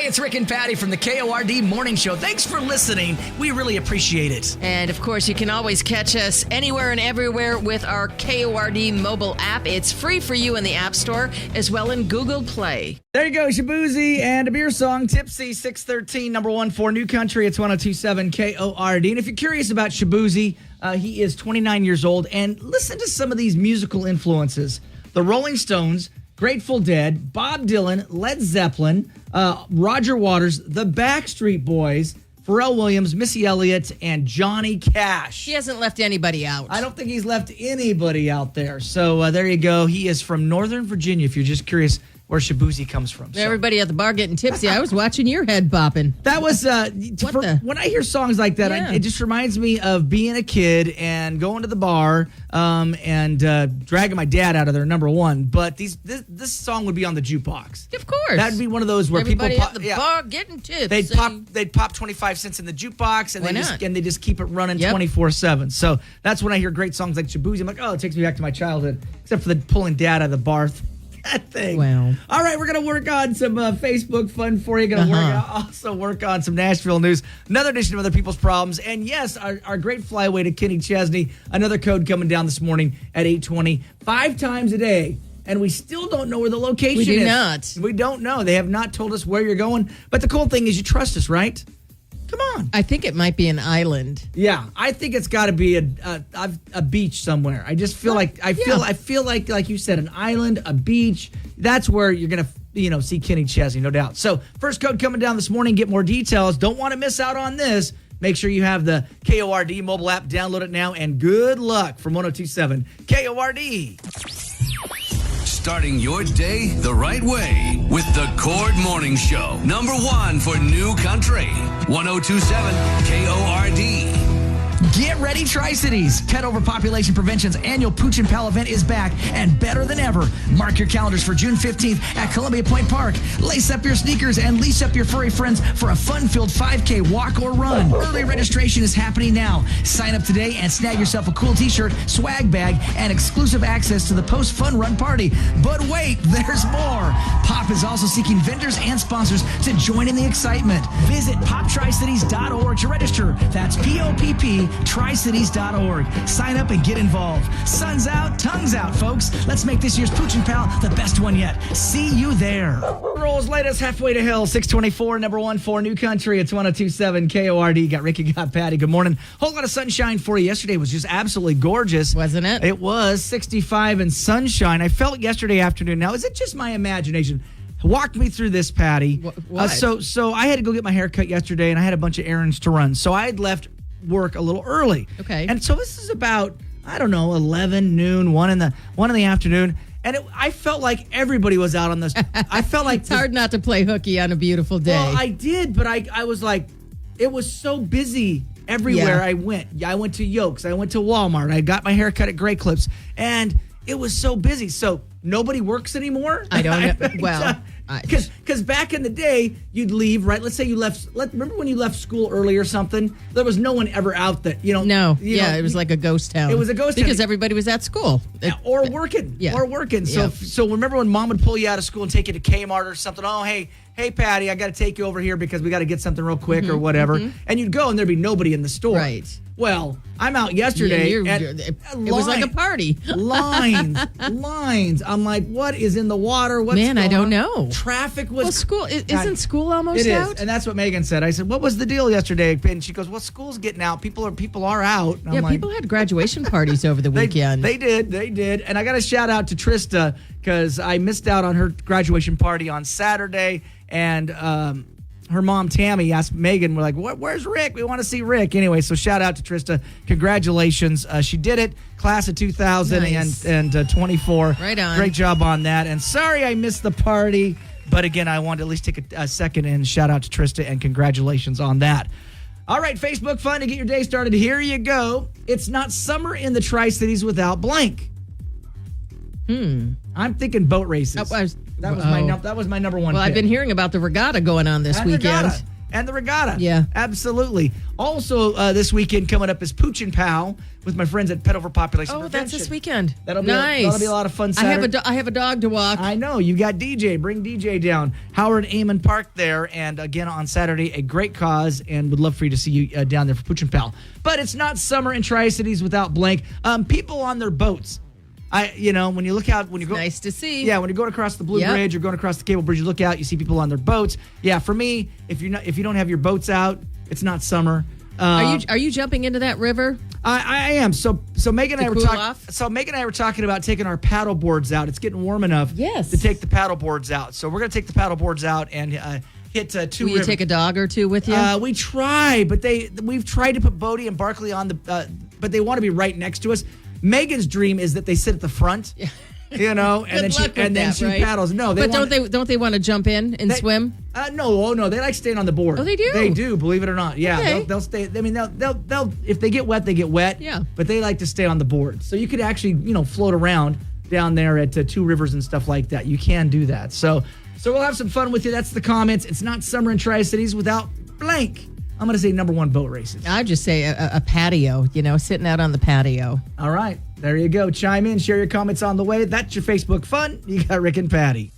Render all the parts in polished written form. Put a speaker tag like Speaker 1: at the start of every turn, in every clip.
Speaker 1: it's Rick and Patty from the KORD Morning Show. Thanks for listening. We really appreciate it.
Speaker 2: And, of course, you can always catch us anywhere and everywhere with our KORD mobile app. It's free for you in the App Store as well in Google Play.
Speaker 1: There you go, Shabuzi and a beer song, Tipsy 613, number one for New Country. It's 1027 KORD. And if you're curious about Shabuzi, he is 29 years old. And listen to some of these musical influences. The Rolling Stones, Grateful Dead, Bob Dylan, Led Zeppelin, Roger Waters, the Backstreet Boys, Pharrell Williams, Missy Elliott, and Johnny Cash.
Speaker 2: He hasn't left anybody out.
Speaker 1: I don't think he's left anybody out there. So there you go. He is from Northern Virginia, if you're just curious where Shabuzi comes from. So.
Speaker 2: Everybody at the bar getting tipsy. I was watching your head bopping.
Speaker 1: That was, when I hear songs like that, it just reminds me of being a kid and going to the bar and dragging my dad out of there, number one. But this song would be on the jukebox.
Speaker 2: Of course.
Speaker 1: That'd be one of those where
Speaker 2: everybody
Speaker 1: people
Speaker 2: at the bar getting tips.
Speaker 1: They'd pop 25 cents in the jukebox and they just keep it running 24/7. So that's when I hear great songs like Shabuzi. I'm like, oh, it takes me back to my childhood, except for the pulling dad out of the bar. That thing.
Speaker 2: Wow.
Speaker 1: All right, we're going to work on some Facebook fun for you. Going to also work on some Nashville news, another edition of Other People's Problems, and yes, our great flyaway to Kenny Chesney, another code coming down this morning at 8:20, 5 times a day. And we still don't know where the location is.
Speaker 2: We do not.
Speaker 1: We don't know. They have not told us where you're going. But the cool thing is you trust us, right? Come on.
Speaker 2: I think it might be an island.
Speaker 1: Yeah, I think it's got to be a beach somewhere. I just feel I feel like you said, an island, a beach. That's where you're gonna see Kenny Chesney, no doubt. So first code coming down this morning. Get more details. Don't want to miss out on this. Make sure you have the KORD mobile app. Download it now, and good luck from 1027 KORD.
Speaker 3: Starting your day the right way with the Cord Morning Show. Number one for New Country. 1027 KORD.
Speaker 1: Get ready, Tri-Cities. Pet Overpopulation Prevention's annual Pooch and Pal event is back and better than ever. Mark your calendars for June 15th at Columbia Point Park. Lace up your sneakers and leash up your furry friends for a fun-filled 5K walk or run. Early registration is happening now. Sign up today and snag yourself a cool t-shirt, swag bag, and exclusive access to the post-fun run party. But wait, there's more. Pop is also seeking vendors and sponsors to join in the excitement. Visit poptricities.org to register. That's POPP tricities.org. Sign up and get involved. Sun's out, tongue's out, folks. Let's make this year's Pooch and Pal the best one yet. See you there. Rolls latest halfway to hell, 624, number one for New Country. It's 1027 KORD. Got Ricky, got Patty. Good morning. Whole lot of sunshine for you. Yesterday was just absolutely gorgeous.
Speaker 2: Wasn't it?
Speaker 1: It was 65 and sunshine. I felt yesterday afternoon. Now, is it just my imagination? Walk me through this, Patty.
Speaker 2: What?
Speaker 1: So I had to go get my hair cut yesterday, and I had a bunch of errands to run. So I had left work a little early.
Speaker 2: Okay.
Speaker 1: And so this is about, 11, noon, 1 in the afternoon. And I felt like everybody was out on this. I felt like
Speaker 2: it's hard not to play hooky on a beautiful day.
Speaker 1: Well, I did, but I was like, it was so busy everywhere I went. I went to Yokes. I went to Walmart. I got my hair cut at Great Clips. And it was so busy. So nobody works anymore?
Speaker 2: I don't know. Well,
Speaker 1: because back in the day, you'd leave, right? Let's say you left. Remember when you left school early or something? There was no one ever out there.
Speaker 2: No. It was like a ghost town.
Speaker 1: It was a ghost town.
Speaker 2: Because everybody was at school.
Speaker 1: Or working.
Speaker 2: Yeah.
Speaker 1: Or working. So remember when mom would pull you out of school and take you to Kmart or something? Oh, hey, Patty, I got to take you over here because we got to get something real quick or whatever. And you'd go and there'd be nobody in the store.
Speaker 2: Right.
Speaker 1: Well, I'm out yesterday.
Speaker 2: It was like a party.
Speaker 1: lines. I'm like, what is in the water? What's
Speaker 2: Man, I don't know.
Speaker 1: Traffic was...
Speaker 2: Well, school, isn't school almost
Speaker 1: out?
Speaker 2: It
Speaker 1: is, and that's what Megan said. I said, what was the deal yesterday? And she goes, well, school's getting out. People are out. And I'm like,
Speaker 2: people had graduation parties over the weekend.
Speaker 1: They did. And I got a shout out to Trista because I missed out on her graduation party on Saturday. And her mom, Tammy, asked Megan, we're like, where's Rick? We want to see Rick. Anyway, so shout out to Trista. Congratulations. She did it. Class of 2024.
Speaker 2: Right on.
Speaker 1: Great job on that. And sorry I missed the party. But again, I wanted to at least take a second and shout out to Trista and congratulations on that. All right, Facebook fun to get your day started. Here you go. It's not summer in the Tri-Cities without blank. I'm thinking boat races. That was my number one.
Speaker 2: Well,
Speaker 1: pick.
Speaker 2: I've been hearing about the regatta going on this weekend.
Speaker 1: Regatta. and the regatta.
Speaker 2: Yeah.
Speaker 1: Absolutely. Also, this weekend coming up is Pooch and Pal with my friends at Pet Overpopulation Prevention.
Speaker 2: That's this weekend.
Speaker 1: That'll be
Speaker 2: nice.
Speaker 1: that'll be a lot of fun Saturday.
Speaker 2: I have a dog to walk.
Speaker 1: I know. You got DJ. Bring DJ down. Howard Amon Park there. And again, on Saturday, a great cause. And would love for you to see you down there for Pooch and Pal. But it's not summer in Tri-Cities without blank. People on their boats. When you look out, when you go,
Speaker 2: nice to see.
Speaker 1: Yeah, when you're going across the Blue Bridge or going across the Cable Bridge, you look out, you see people on their boats. Yeah, for me, if you don't have your boats out, it's not summer.
Speaker 2: Are you jumping into that river?
Speaker 1: I am. So Megan and I were
Speaker 2: cool
Speaker 1: talking.
Speaker 2: off?
Speaker 1: So Megan and I were talking about taking our paddle boards out. It's getting warm enough.
Speaker 2: Yes.
Speaker 1: To take the paddle boards out. So we're gonna take the paddle boards out and hit two.
Speaker 2: Will you take a dog or two with you?
Speaker 1: We try, but we've tried to put Bodie and Barkley on the, but they want to be right next to us. Megan's dream is that they sit at the front. Yeah. And then she paddles. No,
Speaker 2: don't they want to jump in and swim?
Speaker 1: No, they like staying on the board.
Speaker 2: Oh, they do.
Speaker 1: They do, believe it or not. Yeah,
Speaker 2: okay.
Speaker 1: they'll stay. I mean, they'll if they get wet, they get wet.
Speaker 2: Yeah,
Speaker 1: but they like to stay on the board. So you could actually, float around down there at Two Rivers and stuff like that. You can do that. So we'll have some fun with you. That's the comments. It's not summer in Tri-Cities without blank. I'm going to say number one boat races.
Speaker 2: I'd just say a patio, sitting out on the patio.
Speaker 1: All right. There you go. Chime in. Share your comments on the way. That's your Facebook fun. You got Rick and Patty.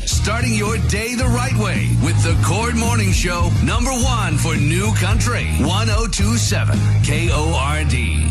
Speaker 3: Starting your day the right way with the Cord Morning Show, number one for New Country, 1027 KORD.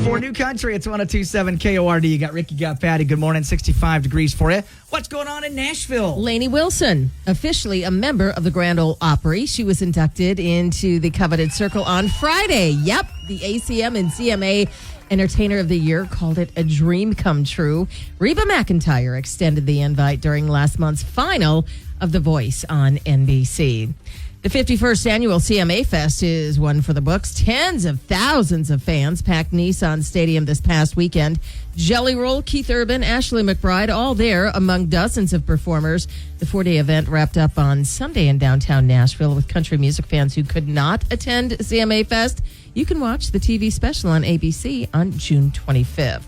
Speaker 1: For New Country, it's 1027 KORD. You got Rick, you got Patty. Good morning, 65 degrees for you. What's going on in Nashville?
Speaker 2: Lainey Wilson, officially a member of the Grand Ole Opry. She was inducted into the coveted circle on Friday. Yep, the ACM and CMA Entertainer of the Year called it a dream come true. Reba McEntire extended the invite during last month's final of The Voice on NBC. The 51st annual CMA Fest is one for the books. Tens of thousands of fans packed Nissan Stadium this past weekend. Jelly Roll, Keith Urban, Ashley McBride, all there among dozens of performers. The 4-day event wrapped up on Sunday in downtown Nashville with country music fans who could not attend CMA Fest. You can watch the TV special on ABC on June 25th.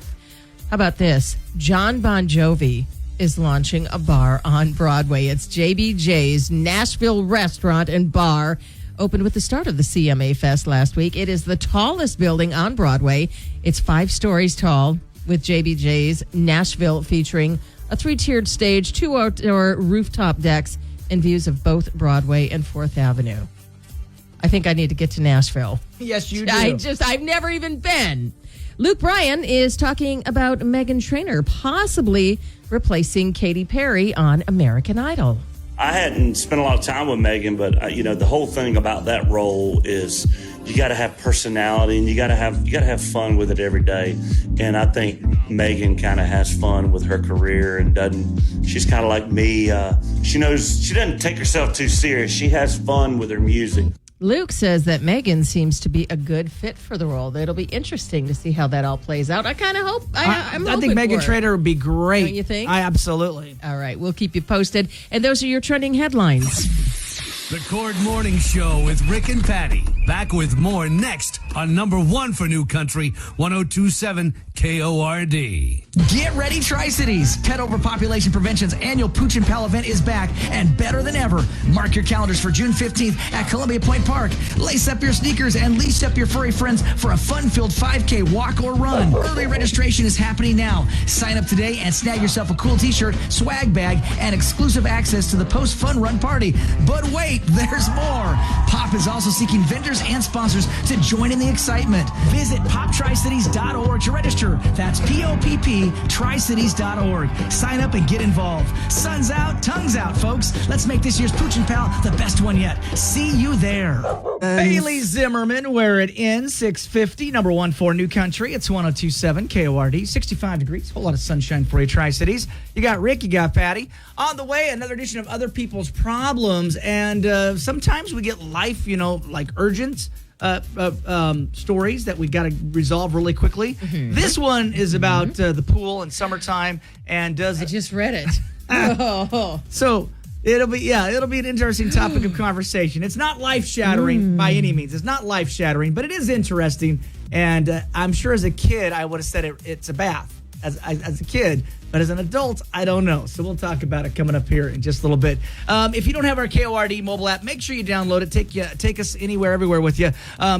Speaker 2: How about this? John Bon Jovi is launching a bar on Broadway. It's JBJ's Nashville Restaurant and Bar. Opened with the start of the CMA Fest last week. It is the tallest building on Broadway. It's 5 stories tall, with JBJ's Nashville featuring a 3-tiered stage, 2 outdoor rooftop decks, and views of both Broadway and 4th Avenue. I think I need to get to Nashville.
Speaker 1: Yes, you do.
Speaker 2: I've never even been. Luke Bryan is talking about Meghan Trainor possibly replacing Katy Perry on American Idol.
Speaker 4: I hadn't spent a lot of time with Meghan, but the whole thing about that role is you got to have personality and you got to have fun with it every day. And I think Meghan kind of has fun with her career and she's kind of like me. She doesn't take herself too serious. She has fun with her music.
Speaker 2: Luke says that Meghan seems to be a good fit for the role. It'll be interesting to see how that all plays out. I kind of hope. I
Speaker 1: think Meghan Trainor would be great.
Speaker 2: Don't you think?
Speaker 1: Absolutely.
Speaker 2: All right, we'll keep you posted. And those are your trending headlines.
Speaker 3: The Cord Morning Show with Rick and Patty. Back with more next on number one for New Country, 1027 KORD.
Speaker 1: Get ready, Tri-Cities. Pet Overpopulation Prevention's annual Pooch and Pal event is back and better than ever. Mark your calendars for June 15th at Columbia Point Park. Lace up your sneakers and leash up your furry friends for a fun-filled 5K walk or run. Early registration is happening now. Sign up today and snag yourself a cool t-shirt, swag bag, and exclusive access to the post-fun run party. But wait, there's more. Pop is also seeking vendors and sponsors to join in the excitement. Visit poptricities.org to register. That's POPP tricities.org. Sign up and get involved. Sun's out, tongue's out, folks. Let's make this year's Pooch and Pal the best one yet. See you there. Bailey Zimmerman, where it ends, 650, number one for New Country. It's 1027 KORD, 65 degrees. Whole lot of sunshine for you, Tri-Cities. You got Rick, you got Patty. On the way, another edition of Other People's Problems. And sometimes we get life, like urgent stories that we've got to resolve really quickly. Mm-hmm. This one is about the pool and summertime. And I
Speaker 2: just read it.
Speaker 1: So it'll be an interesting topic of conversation. It's not life-shattering by any means. It's not life-shattering, but it is interesting. And I'm sure as a kid, I would have said it's a bath. as a kid. But as an adult, I don't know. So we'll talk about it coming up here in just a little bit. If you don't have our KORD mobile app, make sure you download it. Take us anywhere, everywhere with you,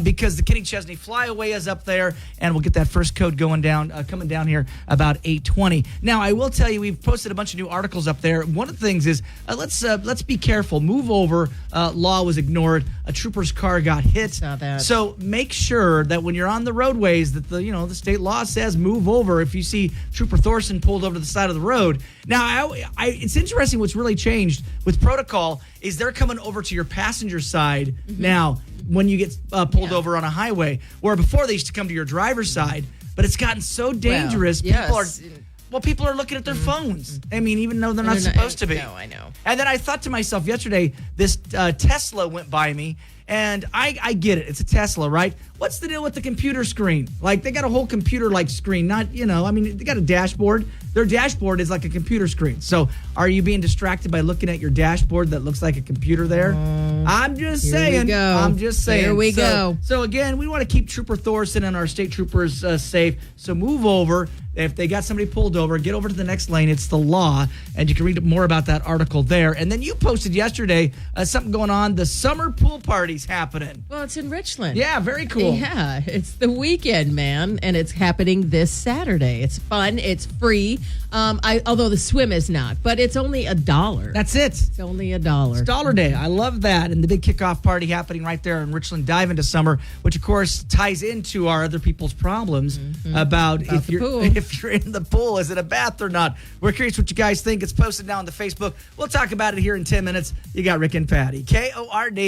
Speaker 1: because the Kenny Chesney Flyaway is up there, and we'll get that first code coming down here about 8:20. Now, I will tell you, we've posted a bunch of new articles up there. One of the things is let's be careful. Move over. Law was ignored. A trooper's car got hit.
Speaker 2: Saw that.
Speaker 1: So make sure that when you're on the roadways, that the state law says move over. If you see Trooper Thorson pulled over to the side of the road. Now, it's interesting what's really changed with protocol is they're coming over to your passenger side now when you get pulled over on a highway, where before they used to come to your driver's side. But it's gotten so dangerous. People are looking at their phones. I mean, even though they're not supposed to be.
Speaker 2: No, I know.
Speaker 1: And then I thought to myself yesterday, this Tesla went by me, and I get it. It's a Tesla, right? What's the deal with the computer screen? Like, they got a whole computer-like screen. Not, they got a dashboard. Their dashboard is like a computer screen. So are you being distracted by looking at your dashboard that looks like a computer there? I'm just saying.
Speaker 2: Here we go.
Speaker 1: So again, we want to keep Trooper Thorson and our state troopers safe. So move over. If they got somebody pulled over, get over to the next lane. It's the law. And you can read more about that article there. And then you posted yesterday something going on. The summer pool party's happening.
Speaker 2: Well, it's in Richland.
Speaker 1: Yeah, very cool.
Speaker 2: Yeah, it's the weekend, man, and it's happening this Saturday. It's fun. It's free. Although the swim is not, but it's only $1.
Speaker 1: That's it.
Speaker 2: It's only $1.
Speaker 1: It's $1 day. I love that. And the big kickoff party happening right there in Richland Dive into Summer, which of course ties into our other people's problems about if you're in the pool, is it a bath or not? We're curious what you guys think. It's posted now on the Facebook. We'll talk about it here in 10 minutes. You got Rick and Patty. KORD.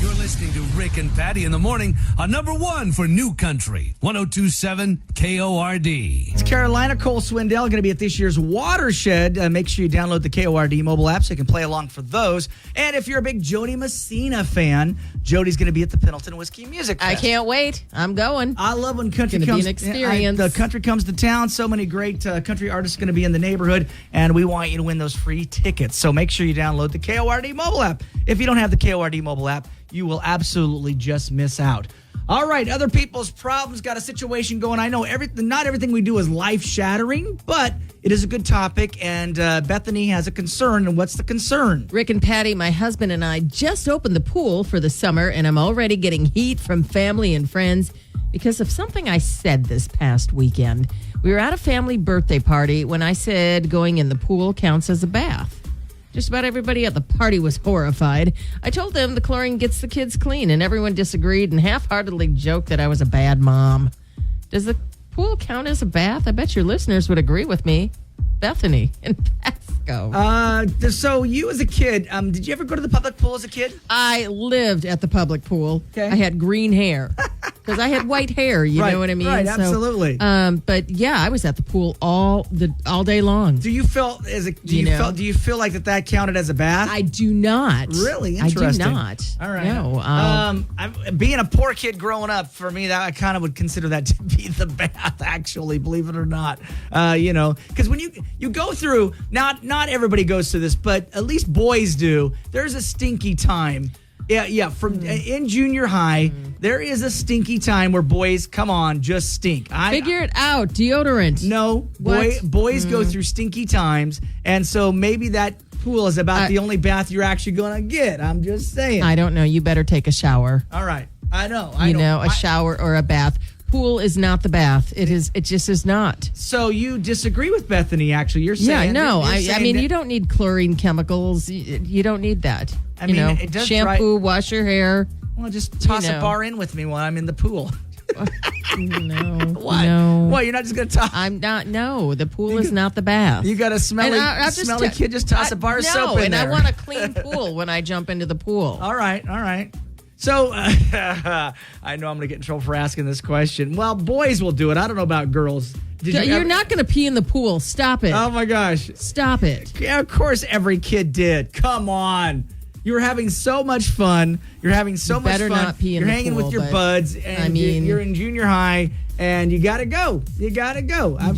Speaker 3: You're listening to Rick and Patty in the morning on number one for New Country, 102.7 KORD.
Speaker 1: It's Carolina. Cole Swindell going to be at this year's Watershed. Make sure you download the KORD mobile app so you can play along for those. And if you're a big Jody Messina fan, Jody's going to be at the Pendleton Whiskey Music Fest.
Speaker 2: I can't wait. I'm going.
Speaker 1: I love when country
Speaker 2: It's gonna
Speaker 1: comes.
Speaker 2: be an experience.
Speaker 1: The country comes to town. So many great country artists going to be in the neighborhood, and we want you to win those free tickets. So make sure you download the KORD mobile app. If you don't have the KORD mobile app, you will absolutely just miss out. All right, other people's problems, got a situation going. I know not everything we do is life-shattering, but it is a good topic, and Bethany has a concern, and what's the concern?
Speaker 2: Rick and Patty, my husband and I just opened the pool for the summer, and I'm already getting heat from family and friends because of something I said this past weekend. We were at a family birthday party when I said going in the pool counts as a bath. Just about everybody at the party was horrified. I told them the chlorine gets the kids clean, and everyone disagreed and half-heartedly joked that I was a bad mom. Does the pool count as a bath? I bet your listeners would agree with me. Bethany in Pasco.
Speaker 1: So you as a kid, did you ever go to the public pool as a kid?
Speaker 2: I lived at the public pool.
Speaker 1: Okay.
Speaker 2: I had green hair because I had white hair. You know what I mean?
Speaker 1: Right,
Speaker 2: So,
Speaker 1: absolutely.
Speaker 2: but yeah, I was at the pool all day long.
Speaker 1: Do you feel do you feel like that counted as a bath?
Speaker 2: I do not.
Speaker 1: Really interesting.
Speaker 2: I do not.
Speaker 1: All right.
Speaker 2: No.
Speaker 1: Being a poor kid growing up, for me, that I kind of would consider that to be the bath. Actually, believe it or not, because when you go through, not everybody goes through this, but at least boys do. There's a stinky time. Yeah. From in junior high, there is a stinky time where boys, come on, just stink.
Speaker 2: Figure it out. Deodorant.
Speaker 1: No, boys go through stinky times, and so maybe that pool is about the only bath you're actually going to get. I'm just saying.
Speaker 2: I don't know. You better take a shower.
Speaker 1: All right. I know.
Speaker 2: A shower or a bath. Pool is not the bath. It is. It just is not.
Speaker 1: So you disagree with Bethany? Actually, you're saying.
Speaker 2: Yeah. No.
Speaker 1: You're
Speaker 2: I mean,
Speaker 1: that,
Speaker 2: you don't need chlorine chemicals. You don't need that.
Speaker 1: I mean, it does
Speaker 2: shampoo, wash your hair.
Speaker 1: Well, just toss a bar in with me while I'm in the pool.
Speaker 2: No.
Speaker 1: What?
Speaker 2: No.
Speaker 1: What? You're not just gonna toss?
Speaker 2: I'm not. No, the pool is not the bath.
Speaker 1: You got a smelly kid. Just toss a bar of soap in there.
Speaker 2: I want a clean pool when I jump into the pool.
Speaker 1: All right. So, I know I'm going to get in trouble for asking this question. Well, boys will do it. I don't know about girls.
Speaker 2: You're not going to pee in the pool. Stop it.
Speaker 1: Oh, my gosh.
Speaker 2: Stop it.
Speaker 1: Yeah, of course every kid did. Come on. You're having so much fun. You're having so much fun.
Speaker 2: Not pee in
Speaker 1: you're
Speaker 2: the
Speaker 1: hanging
Speaker 2: pool,
Speaker 1: with your buds, and you're in junior high, and you got to go. I'm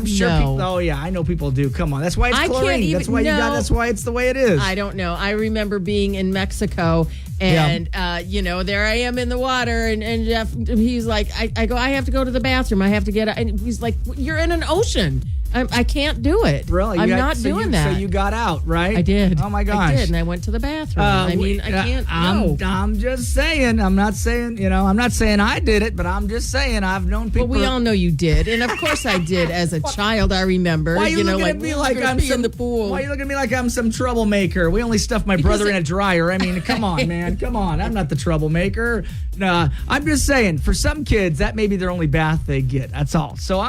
Speaker 1: sure people. Oh yeah, I know people do. Come on, that's why it's chlorine. That's why it's the way it is.
Speaker 2: I don't know. I remember being in Mexico, And, there I am in the water. And Jeff, he's like, I go, I have to go to the bathroom. I have to get out. And he's like, you're in an ocean. I can't do it.
Speaker 5: Really?
Speaker 2: I'm not doing that.
Speaker 5: So you got out, right?
Speaker 2: I did.
Speaker 5: Oh, my gosh.
Speaker 2: I did, and I went to the bathroom. I can't.
Speaker 5: I'm just saying. I'm not saying, I'm not saying I did it, but I'm just saying I've known people.
Speaker 2: Well, we all know you did. And, of course, I did as a child. I remember.
Speaker 5: Why are you looking at me like I'm
Speaker 2: in the pool?
Speaker 5: Why are you looking at me like I'm some troublemaker? We only stuffed my brother in a dryer. I mean, come on, man. Come on. I'm not the troublemaker. No, I'm just saying, for some kids, that may be their only bath they get. That's all. So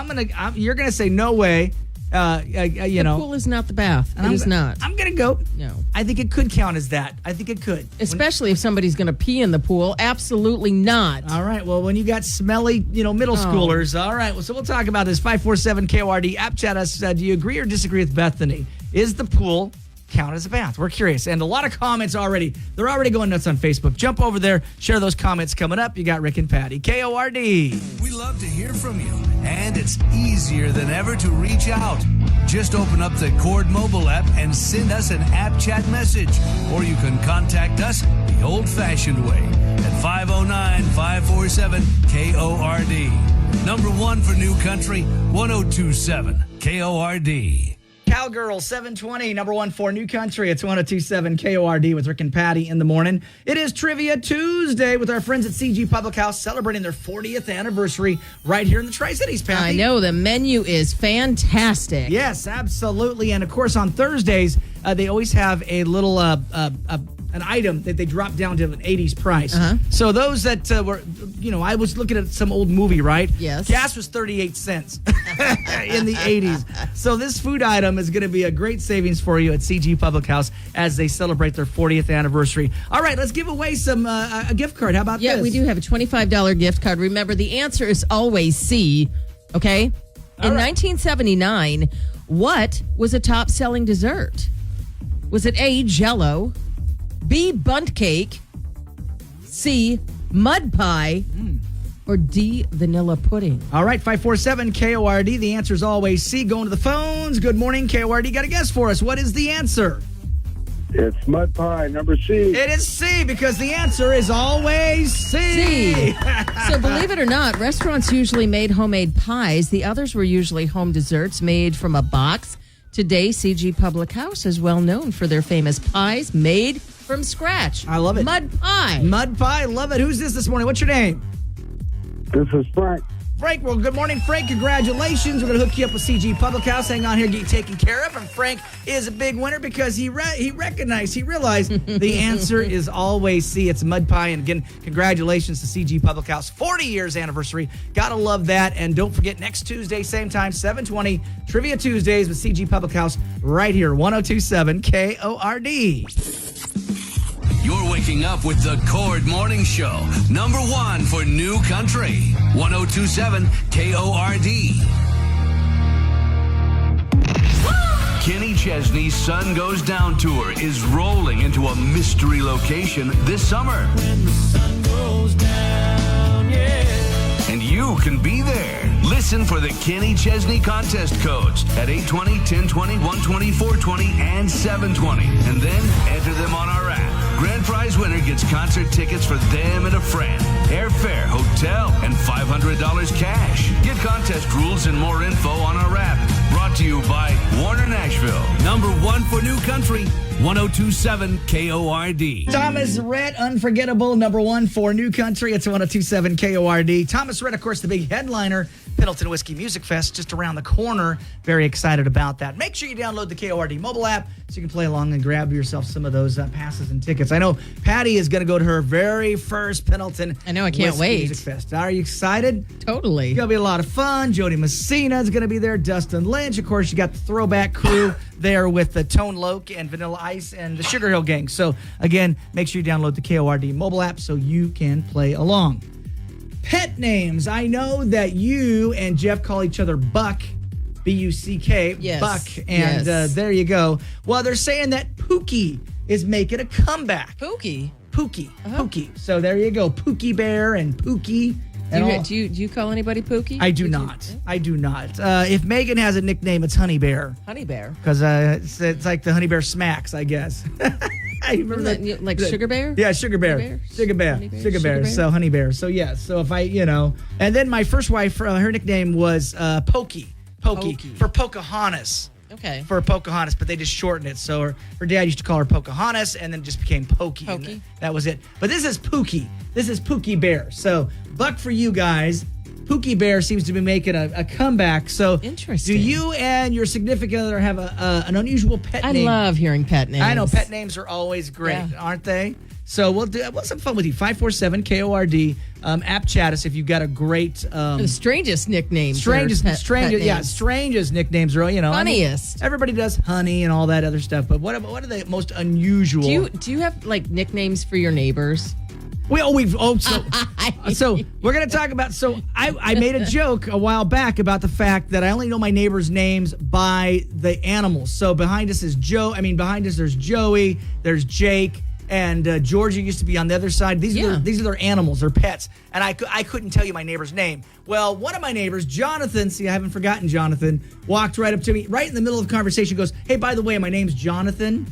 Speaker 5: you're going to say no way.
Speaker 2: The pool is not the bath. It is not.
Speaker 5: I'm going to go.
Speaker 2: No.
Speaker 5: I think it could count as that. I think it could.
Speaker 2: Especially if somebody's going to pee in the pool. Absolutely not.
Speaker 5: All right. Well, when you got smelly, middle schoolers. All right. Well, so we'll talk about this. 547-KORD. App chat us. Do you agree or disagree with Bethany? Is the pool count as a bath? We're curious. And a lot of comments already. They're already going nuts on Facebook. Jump over there. Share those comments coming up. You got Rick and Patty. KORD.
Speaker 3: We love to hear from you, and it's easier than ever to reach out. Just open up the Cord mobile app and send us an app chat message, or you can contact us the old-fashioned way at 509-547-KORD. Number one for New Country, 1027 KORD.
Speaker 5: Cowgirl 720, number one for New Country. It's 1027 KORD with Rick and Patty in the morning. It is Trivia Tuesday with our friends at CG Public House celebrating their 40th anniversary right here in the Tri-Cities, Patty.
Speaker 2: I know. The menu is fantastic.
Speaker 5: Yes, absolutely. And, of course, on Thursdays, they always have a little an item that they drop down to an 80s price.
Speaker 2: Uh-huh.
Speaker 5: So those that were, I was looking at some old movie, right?
Speaker 2: Yes.
Speaker 5: Gas was 38 cents in the 80s. So this food item is going to be a great savings for you at CG Public House as they celebrate their 40th anniversary. All right, let's give away some a gift card. How about this?
Speaker 2: Yeah, we do have a $25 gift card. Remember, the answer is always C, okay? In 1979, what was a top-selling dessert? Was it A, Jell-O, B, Bundt cake, C, mud pie, or D, vanilla pudding?
Speaker 5: All right, 547 KORD. The answer is always C. Going to the phones. Good morning, KORD. Got a guess for us. What is the answer?
Speaker 6: It's mud pie, number C.
Speaker 5: It is C because the answer is always C.
Speaker 2: So believe it or not, restaurants usually made homemade pies. The others were usually home desserts made from a box. Today, CG Public House is well known for their famous pies made from scratch.
Speaker 5: I love it.
Speaker 2: Mud pie.
Speaker 5: Mud pie. Love it. Who's this morning? What's your name?
Speaker 6: This is Frank.
Speaker 5: Frank. Well, good morning, Frank. Congratulations. We're going to hook you up with CG Public House. Hang on here, get you taken care of. And Frank is a big winner because he realized the answer is always C. It's mud pie. And again, congratulations to CG Public House. 40 years anniversary. Gotta love that. And don't forget, next Tuesday, same time, 7:20, Trivia Tuesdays with CG Public House right here, 1027 KORD.
Speaker 3: You're waking up with the Cord Morning Show. Number one for New Country. 1027 KORD. Kenny Chesney's Sun Goes Down tour is rolling into a mystery location this summer. When the sun goes down, yeah. And you can be there. Listen for the Kenny Chesney contest codes at 820, 1020, 120, 420, and 720. And then enter them on our app. Grand prize winner gets concert tickets for them and a friend, airfare, hotel, and $500 cash. Get contest rules and more info on our app. Brought to you by Warner Nashville. Number one for New Country, 1027 KORD.
Speaker 5: Thomas Rhett, Unforgettable, number one for New Country. It's 1027 KORD. Thomas Rhett, of course, the big headliner, Pendleton Whiskey Music Fest, just around the corner. Very excited about that. Make sure you download the KORD mobile app so you can play along and grab yourself some of those passes and tickets. I know Patty is going to go to her very first Pendleton
Speaker 2: I can't
Speaker 5: Whiskey
Speaker 2: wait.
Speaker 5: Music Fest. Are you excited?
Speaker 2: Totally.
Speaker 5: It's going to be a lot of fun. Jody Messina is going to be there. Dustin Lynch. Of course, you got the throwback crew there with the Tone Loc and Vanilla Ice and the Sugar Hill Gang. So, again, make sure you download the KORD mobile app so you can play along. Pet names. I know that you and Jeff call each other Buck, B-U-C-K,
Speaker 2: Yes.
Speaker 5: Buck. And
Speaker 2: Yes.
Speaker 5: there you go. Well, they're saying that Pookie is making a comeback.
Speaker 2: Pookie.
Speaker 5: Pookie.
Speaker 2: Uh-huh.
Speaker 5: Pookie. So there you go. Pookie Bear and Pookie. And all.
Speaker 2: Do you call anybody Pookie?
Speaker 5: I do not. I do not. If Megan has a nickname, it's Honey Bear.
Speaker 2: Honey Bear.
Speaker 5: Because it's like the Honey Bear Smacks, I guess. remember that?
Speaker 2: Like Sugar Bear?
Speaker 5: Yeah, Sugar Bear.
Speaker 2: Honey
Speaker 5: Sugar Bear.
Speaker 2: Bear?
Speaker 5: So Honey Bear. So yeah. So if and then my first wife, her nickname was Pokey for Pocahontas.
Speaker 2: Okay.
Speaker 5: For Pocahontas, but they just shortened it. So her dad used to call her Pocahontas, and then it just became Pokey.
Speaker 2: Pokey.
Speaker 5: That was it. But this is Pookie. This is Pookie Bear. So buck for you guys. Pookie Bear seems to be making a comeback. So
Speaker 2: interesting.
Speaker 5: Do you and your significant other have an unusual pet name?
Speaker 2: I love hearing pet names.
Speaker 5: I know pet names are always great, aren't they? So we'll have some fun with you. 547-KORD. App chat us if you've got a great
Speaker 2: the strangest nicknames.
Speaker 5: strangest nicknames are,
Speaker 2: Funniest.
Speaker 5: Everybody does honey and all that other stuff, but what are the most unusual?
Speaker 2: Do you have like nicknames for your neighbors?
Speaker 5: So we're going to talk about, I made a joke a while back about the fact that I only know my neighbors' names by the animals. So behind us there's Joey, there's Jake, and Georgia used to be on the other side. These are their animals, their pets. And I couldn't tell you my neighbor's name. Well, one of my neighbors, Jonathan, I haven't forgotten Jonathan, walked right up to me, right in the middle of the conversation, goes, "Hey, by the way, my name's Jonathan."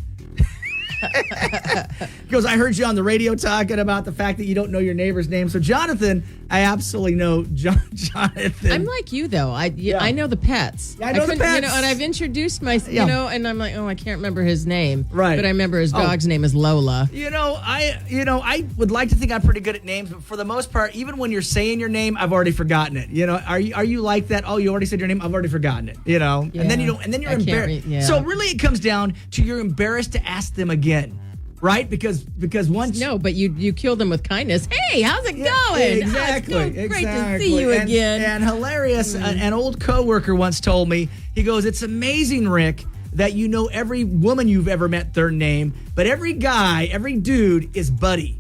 Speaker 5: He goes, "I heard you on the radio talking about the fact that you don't know your neighbor's name." So Jonathan, I absolutely know Jonathan.
Speaker 2: I'm like you though. I know the pets.
Speaker 5: Yeah, I know the pets.
Speaker 2: And I've introduced myself, and I'm like, I can't remember his name.
Speaker 5: Right.
Speaker 2: But I remember his dog's name is Lola.
Speaker 5: I would like to think I'm pretty good at names, but for the most part, even when you're saying your name, I've already forgotten it. Are you like that? Oh, you already said your name. I've already forgotten it. And then you're embarrassed. So really, it comes down to you're embarrassed to ask them again. Right? Because once...
Speaker 2: No, but you killed them with kindness. Hey, how's it going?
Speaker 5: Exactly.
Speaker 2: It's great to see you again.
Speaker 5: And hilarious. An old coworker once told me, he goes, "It's amazing, Rick, that you know every woman you've ever met their name, but every guy, every dude is buddy."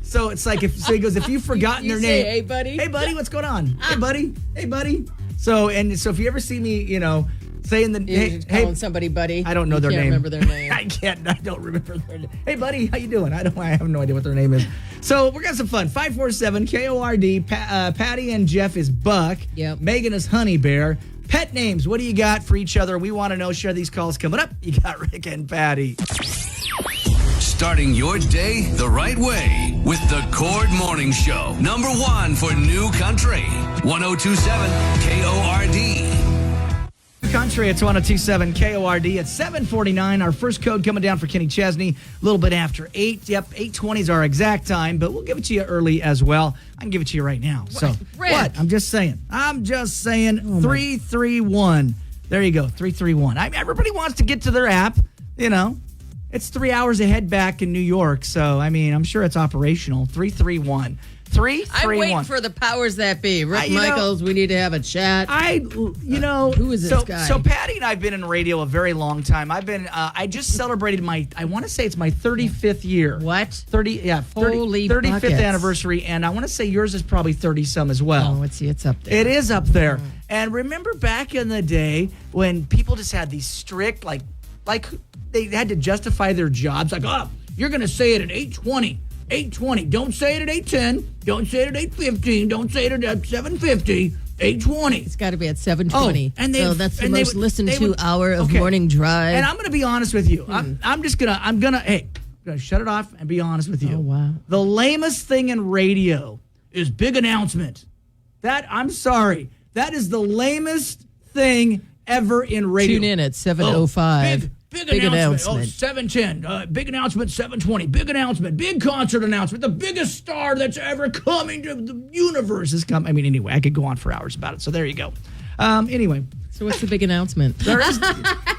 Speaker 5: So it's like, he goes, if you've forgotten their name...
Speaker 2: Hey, buddy.
Speaker 5: Hey, buddy, what's going on? Hey, buddy. Hey, buddy. So if you ever see me, saying
Speaker 2: calling somebody buddy.
Speaker 5: I don't know their name.
Speaker 2: Can't remember their name.
Speaker 5: I don't remember their name. Hey, buddy, how you doing? I have no idea what their name is. So we're gonna have some fun. 547-KORD. Patty and Jeff is Buck.
Speaker 2: Yep.
Speaker 5: Megan is Honey Bear. Pet names. What do you got for each other? We want to know. Share these calls coming up. You got Rick and Patty.
Speaker 3: Starting your day the right way with the Cord Morning Show. Number 1 for New Country. 1027 KORD.
Speaker 5: Country, it's 1027 KORD. It's 7:49. Our first code coming down for Kenny Chesney a little bit after 8. Yep, 8:20 is our exact time, but we'll give it to you early as well. I can give it to you right now. What? I'm just saying. 331. There you go, 331. Everybody wants to get to their app, It's 3 hours ahead back in New York, so, I'm sure it's operational. 331. 331.
Speaker 2: I'm waiting for the powers that be. Rick Michaels, we need to have a chat.
Speaker 5: Who
Speaker 2: is this guy?
Speaker 5: So Patty and I have been in radio a very long time. I just celebrated I want to say it's my 35th year.
Speaker 2: What?
Speaker 5: 35th
Speaker 2: buckets.
Speaker 5: anniversary, and I want to say yours is probably 30-some as well.
Speaker 2: Oh, it's up there.
Speaker 5: It is up there. And remember back in the day when people just had these strict, like they had to justify their jobs, like, oh, you're going to say it at 8:20. 8:20. Don't say it at 8:10. Don't say it at 8:15. Don't say it at 7:50. 8:20.
Speaker 2: It's got to be at 7:20.
Speaker 5: So
Speaker 2: that's the most listened to hour of morning drive.
Speaker 5: And I'm going to be honest with you. I'm gonna shut it off and be honest with you.
Speaker 2: Oh, wow.
Speaker 5: The lamest thing in radio is big announcement. I'm sorry. That is the lamest thing ever in radio.
Speaker 2: Tune in at 7:05.
Speaker 5: Big announcement. 7:10. Big announcement, 7:20. Big announcement. Big concert announcement. The biggest star that's ever coming to the universe is coming. Anyway, I could go on for hours about it. So there you go. Anyway.
Speaker 2: So what's the big announcement?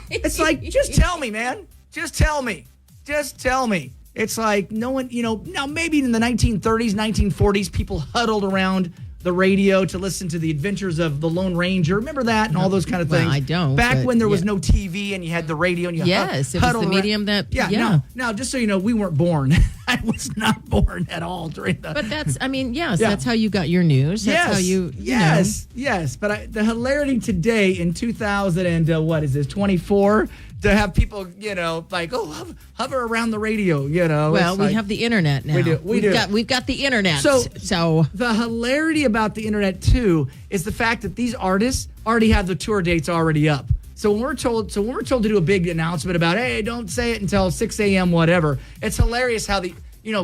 Speaker 5: It's like, just tell me, man. Just tell me. Just tell me. It's like no one, now maybe in the 1930s, 1940s, people huddled around the radio to listen to the adventures of the Lone Ranger. Remember that and all those kind of things?
Speaker 2: Well, I don't.
Speaker 5: Back when there was no TV and you had the radio and you
Speaker 2: it was the medium that...
Speaker 5: Yeah. Now, just so you know, we weren't born. I was not born at all during the...
Speaker 2: But that's, that's how you got your news. That's how you
Speaker 5: Yes. But the hilarity today in 2024... to have people, hover around the radio,
Speaker 2: Well, we have the internet now. We've got the internet. So
Speaker 5: the hilarity about the internet, too, is the fact that these artists already have the tour dates already up. So when we're told to do a big announcement about, hey, don't say it until 6 a.m. whatever, it's hilarious how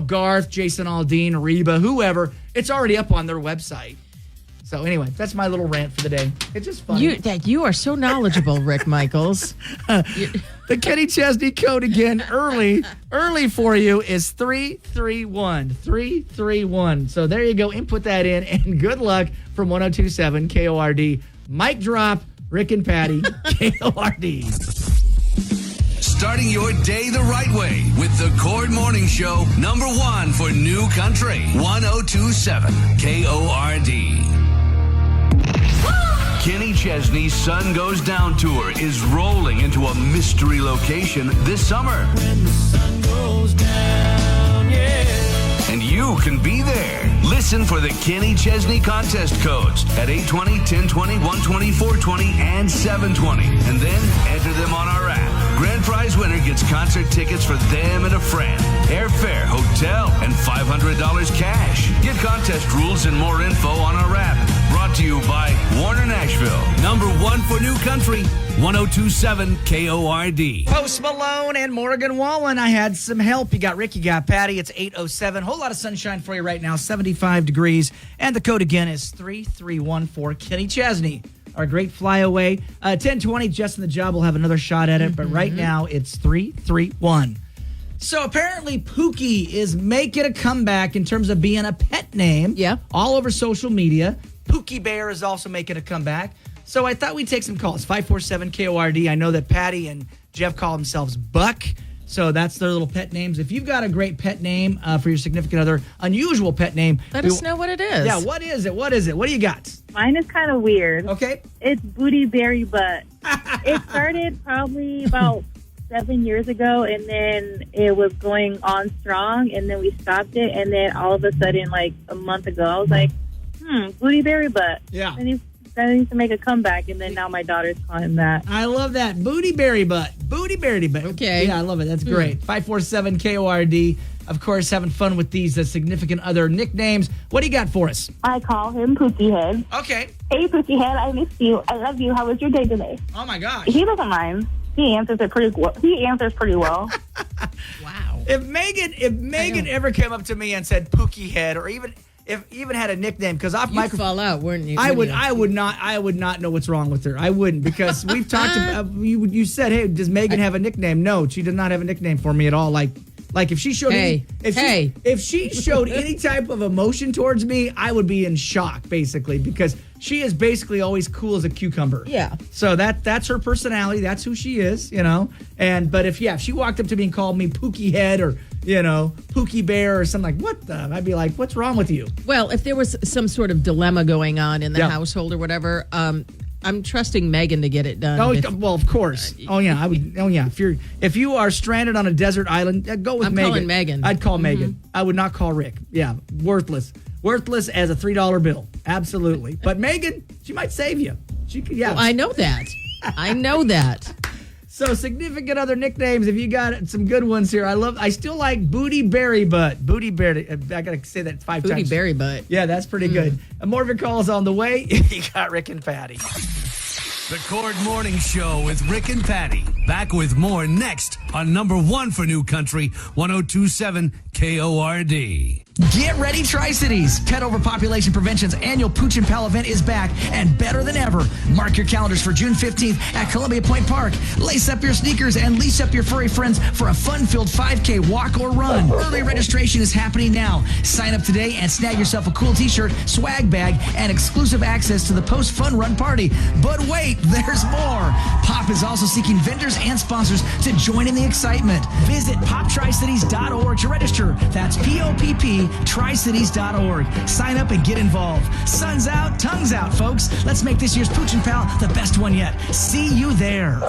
Speaker 5: Garth, Jason Aldean, Reba, whoever, it's already up on their website. So anyway, that's my little rant for the day. It's just funny.
Speaker 2: You are so knowledgeable, Rick Michaels.
Speaker 5: The Kenny Chesney code again, early for you is 331. 331. So there you go. Input that in, and good luck from 102.7 KORD. Mic drop, Rick and Patty, KORD.
Speaker 3: Starting your day the right way with the Cord Morning Show, number 1 for New Country, 102.7 KORD. Kenny Chesney's Sun Goes Down tour is rolling into a mystery location this summer. When the sun goes down, yeah. And you can be there. Listen for the Kenny Chesney contest codes at 820, 1020, 120, 420, and 720. And then enter them on our app. Grand prize winner gets concert tickets for them and a friend, airfare, hotel, and $500 cash. Get contest rules and more info on our app. Brought to you by Warner Nashville. Number 1 for New Country, 102.7 KORD.
Speaker 5: Post Malone and Morgan Wallen. I had some help. You got Rick, you got Patty. It's 8:07. Whole lot of sunshine for you right now, 75 degrees. And the code again is 3314 Kenny Chesney. Our great flyaway. 10:20, Justin the Job will have another shot at it, but right now it's 331. So apparently Pookie is making a comeback in terms of being a pet name.
Speaker 2: Yeah.
Speaker 5: All over social media. Pookie Bear is also making a comeback. So I thought we'd take some calls. 547 KORD. I know that Patty and Jeff call themselves Buck. So that's their little pet names. If you've got a great pet name for your significant other, unusual pet name.
Speaker 2: Let us know what it is.
Speaker 5: Yeah, what is it? What is it? What do you got?
Speaker 7: Mine is kind of weird.
Speaker 5: Okay.
Speaker 7: It's Booty Berry Butt. It started probably about 7 years ago, and then it was going on strong, and then we stopped it, and then all of a sudden, like a month ago, I was like, Booty Berry Butt.
Speaker 5: Yeah.
Speaker 7: That needs to make a comeback, and then now my daughter's calling him that.
Speaker 5: I love that. Booty Berry Butt. Booty Berry Butt.
Speaker 2: Okay.
Speaker 5: Yeah, I love it. That's great. 547 KORD. Of course, having fun with these significant other nicknames. What do you got for us?
Speaker 7: I call him Pookie Head.
Speaker 5: Okay.
Speaker 7: Hey, Pookie Head, I miss you. I love you. How was your day today?
Speaker 5: Oh, my gosh.
Speaker 7: He doesn't mind. He answers pretty well.
Speaker 2: Wow.
Speaker 5: If Megan ever came up to me and said Pookie Head, or even had a nickname, because off
Speaker 2: You'd
Speaker 5: microphone,
Speaker 2: fall out, wouldn't you?
Speaker 5: I would not know what's wrong with her. I wouldn't, because we've talked about, you said, hey, does Megan have a nickname? No, she did not have a nickname for me at all. Like if she showed if she showed any type of emotion towards me, I would be in shock, basically, because she is basically always cool as a cucumber.
Speaker 2: Yeah.
Speaker 5: So that's her personality. That's who she is, But if she walked up to me and called me Pookie Head or Pookie Bear or something like, what the? I'd be like, what's wrong with you?
Speaker 2: Well, if there was some sort of dilemma going on in the
Speaker 5: Yeah.
Speaker 2: household or whatever, I'm trusting Megan to get it done.
Speaker 5: Oh, well, of course. Oh yeah, I would. Oh yeah, if you are stranded on a desert island, go with
Speaker 2: I'm
Speaker 5: Megan.
Speaker 2: calling Megan.
Speaker 5: I'd call Megan. I would not call Rick. Yeah, worthless as a $3 bill. Absolutely. But Megan, she might save you. She could. Yeah.
Speaker 2: Well, I know that. I know that.
Speaker 5: So significant other nicknames. If you got some good ones here, I still like Booty Berry Butt. Booty Berry. I gotta say that 5 times.
Speaker 2: Booty Berry Butt.
Speaker 5: Yeah, that's pretty good. And more of your calls on the way. You got Rick and Patty.
Speaker 3: The Cord Morning Show with Rick and Patty. Back with more next on number 1 for New Country, 102.7 KORD.
Speaker 1: Get ready, Tri-Cities. Pet Overpopulation Prevention's annual Pooch and Pal event is back and better than ever. Mark your calendars for June 15th at Columbia Point Park. Lace up your sneakers and leash up your furry friends for a fun-filled 5K walk or run. Early registration is happening now. Sign up today and snag yourself a cool t-shirt, swag bag, and exclusive access to the post-fun run party. But wait, there's more. Pop is also seeking vendors and sponsors to join in the excitement. Visit poptricities.org to register. That's POPP tricities.org. Sign up and get involved. Sun's out, tongue's out, folks. Let's make this year's Pooch and Pal the best one yet. See you there.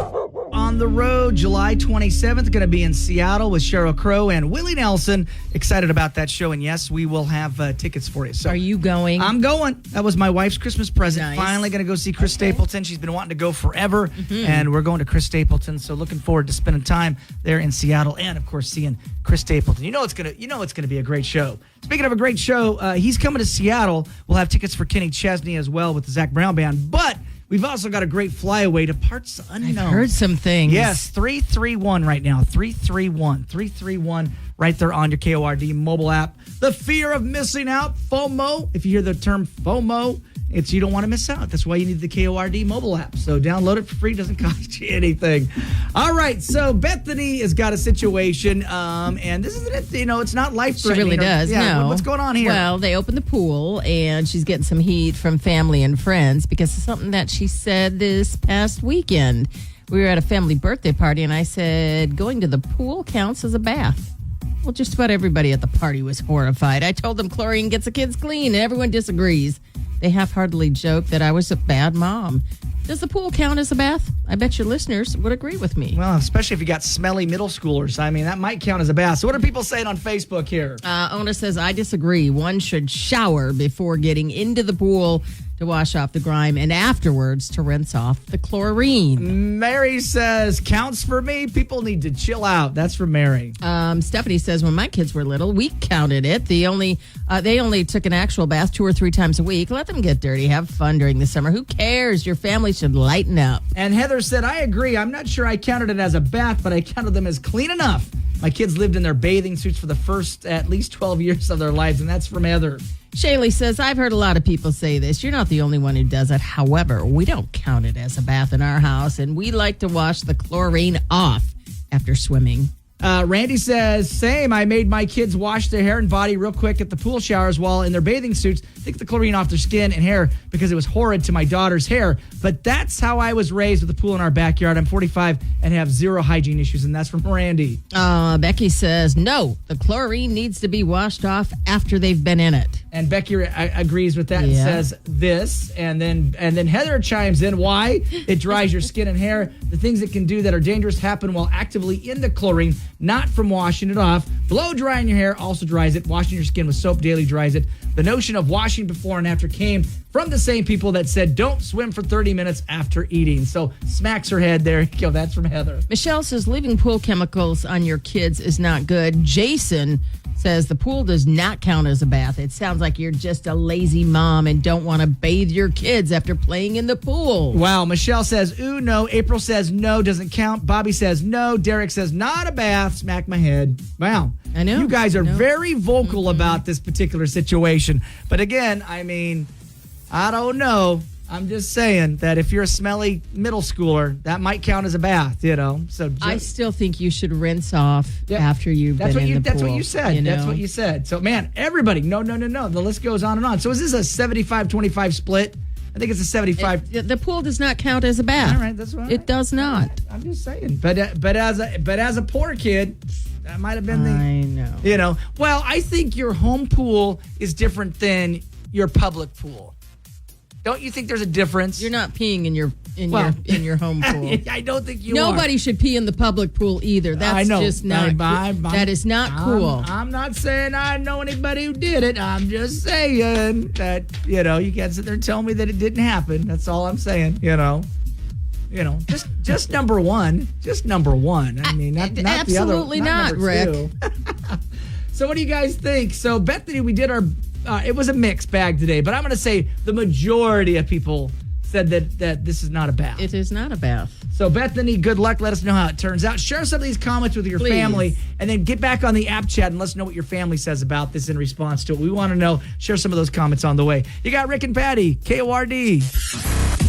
Speaker 1: On the road, July 27th, going to be in Seattle with Sheryl Crow and Willie Nelson. Excited about that show, and yes, we will have tickets for you. So
Speaker 2: Are you going?
Speaker 5: I'm going. That was my wife's Christmas present.
Speaker 2: Nice.
Speaker 5: Finally going to go see Chris Stapleton. She's been wanting to go forever, and we're going to Chris Stapleton. So looking forward to spending time there in Seattle, and of course seeing Chris Stapleton. It's gonna be a great show. Speaking of a great show, he's coming to Seattle. We'll have tickets for Kenny Chesney as well with the Zach Brown Band, but We've also got a great flyaway to parts unknown.
Speaker 2: I've heard some things.
Speaker 5: Yes, 331 right now. 331 right there on your KORD mobile app. The fear of missing out, FOMO. If you hear the term FOMO, it's you don't want to miss out. That's why you need the KORD mobile app. So download it for free. Doesn't cost you anything. All right. So Bethany has got a situation, and this isn't it. It's not life-threatening.
Speaker 2: She really does. No.
Speaker 5: What's going on here?
Speaker 2: Well, they opened the pool, and she's getting some heat from family and friends because of something that she said this past weekend. We were at a family birthday party, and I said, going to the pool counts as a bath. Well, just about everybody at the party was horrified. I told them chlorine gets the kids clean, and everyone disagrees. They half-heartedly joked that I was a bad mom. Does the pool count as a bath? I bet your listeners would agree with me.
Speaker 5: Well, especially if you got smelly middle schoolers. I mean, that might count as a bath. So what are people saying on Facebook here?
Speaker 2: Ona says, I disagree. One should shower before getting into the pool to wash off the grime and afterwards to rinse off the chlorine.
Speaker 5: Mary says, counts for me. People need to chill out. That's from Mary.
Speaker 2: Stephanie says, when my kids were little, we counted it. They only took an actual bath 2 or 3 times a week. Let them get dirty. Have fun during the summer. Who cares? Your family should lighten up.
Speaker 5: And Heather said, I agree. I'm not sure I counted it as a bath, but I counted them as clean enough. My kids lived in their bathing suits for the first at least 12 years of their lives, and that's from Heather.
Speaker 2: Shaylee says, I've heard a lot of people say this. You're not the only one who does it. However, we don't count it as a bath in our house, and we like to wash the chlorine off after swimming.
Speaker 5: Randy says, same. I made my kids wash their hair and body real quick at the pool showers while in their bathing suits, take the chlorine off their skin and hair because it was horrid to my daughter's hair. But that's how I was raised with a pool in our backyard. I'm 45 and have zero hygiene issues, and that's from Randy.
Speaker 2: Becky says, no, the chlorine needs to be washed off after they've been in it.
Speaker 5: And Becky agrees with that and says this. And then Heather chimes in. Why? It dries your skin and hair. The things it can do that are dangerous happen while actively in the chlorine, not from washing it off. Blow drying your hair also dries it. Washing your skin with soap daily dries it. The notion of washing before and after came from the same people that said don't swim for 30 minutes after eating. So smacks her head there. That's from Heather.
Speaker 2: Michelle says leaving pool chemicals on your kids is not good. Jason says the pool does not count as a bath. It sounds like you're just a lazy mom and don't want to bathe your kids after playing in the pool.
Speaker 5: Wow. Michelle says, ooh, no. April says, no, doesn't count. Bobby says, no. Derek says, not a bath. Smack my head. Wow.
Speaker 2: I know.
Speaker 5: You guys are very vocal about this particular situation. But again, I mean, I don't know. I'm just saying that if you're a smelly middle schooler, that might count as a bath, So
Speaker 2: I still think you should rinse off after you've been in the pool.
Speaker 5: That's what you said. That's what you said. So, man, everybody, no. The list goes on and on. So is this a 75-25 split? I think it's a 75.
Speaker 2: The pool does not count as a bath.
Speaker 5: All right, that's right.
Speaker 2: It does not.
Speaker 5: I'm just saying. But as a poor kid, that might have been
Speaker 2: I know.
Speaker 5: Well, I think your home pool is different than your public pool. Don't you think there's a difference?
Speaker 2: You're not peeing in your home pool.
Speaker 5: I don't think you
Speaker 2: Nobody should pee in the public pool either. That's just not that is not cool.
Speaker 5: I'm not saying I know anybody who did it. I'm just saying that, you can't sit there and tell me that it didn't happen. That's all I'm saying, just number one. Just number one. I mean, not the other.
Speaker 2: Absolutely not, Rick.
Speaker 5: So what do you guys think? So Bethany, we did our it was a mixed bag today, but I'm going to say the majority of people said that this is not a bath.
Speaker 2: It is not a bath.
Speaker 5: So Bethany, good luck. Let us know how it turns out. Share some of these comments with your family, and then get back on the app chat and let us know what your family says about this in response to it. We want to know. Share some of those comments on the way. You got Rick and Patty, KORD.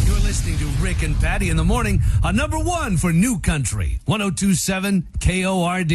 Speaker 3: You're listening to Rick and Patty in the morning on number 1 for New Country, 102.7 KORD.